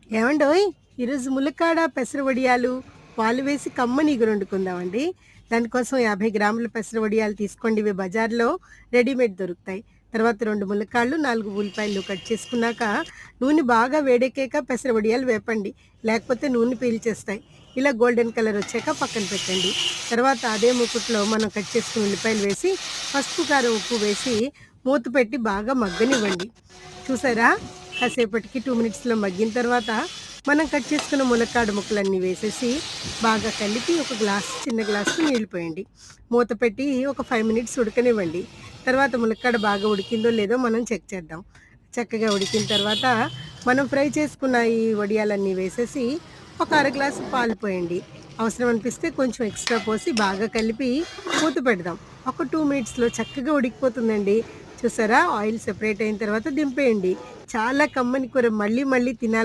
ఏవండోయ్! ఈరోజు ములక్కాడ పెసర వడియాలు, పాలు వేసి కమ్మని ఇగురు వండుకుందామండి. దానికోసం 50 గ్రాముల పెసర వడియాలు తీసుకోండి. ఇవి బజార్‌లో రెడీమేడ్ దొరుకుతాయి. తర్వాత 2 ములక్కాడలు, 4 ఉల్లిపాయలు కట్ చేసుకున్నాక, నూనె బాగా వేడెక్కాక పెసర వడియాలు వేపండి. లేకపోతే నూనె పీల్చేస్తాయి. ఇలా గోల్డెన్ కలర్ వచ్చాక పక్కన పెట్టండి. తర్వాత అదే మూకుట్లో మనం కట్ చేసుకున్న ఉల్లిపాయలు వేసి, పసుపు, కారం, ఉప్పు వేసి మూత పెట్టి బాగా మగ్గనివ్వండి. చూసారా? కాసేపటికి 2 మినిట్స్‌లో మగ్గిన తర్వాత మనం కట్ చేసుకున్న ములక్కాడ ముక్కలన్నీ వేసేసి బాగా కలిపి ఒక చిన్న గ్లాస్‌తో నీళ్లు పోయండి. మూత పెట్టి ఒక 5 మినిట్స్ ఉడకనివ్వండి. తర్వాత ములక్కాడ బాగా ఉడికిందో లేదో మనం చెక్ చేద్దాం. చక్కగా ఉడికిన తర్వాత మనం ఫ్రై చేసుకున్న ఈ వడియాలన్నీ వేసేసి ఒక అర గ్లాసు పాలు పోయండి. అవసరం అనిపిస్తే కొంచెం ఎక్స్‌ట్రా పోసి బాగా కలిపి మూత పెడదాం. ఒక 2 మినిట్స్‌లో చక్కగా ఉడికిపోతుందండి. చూసారా? ఆయిల్ సెపరేట్ అయిన తర్వాత దింపేయండి. చాలా కమ్మని కూర, మళ్ళీ మళ్ళీ తినాలి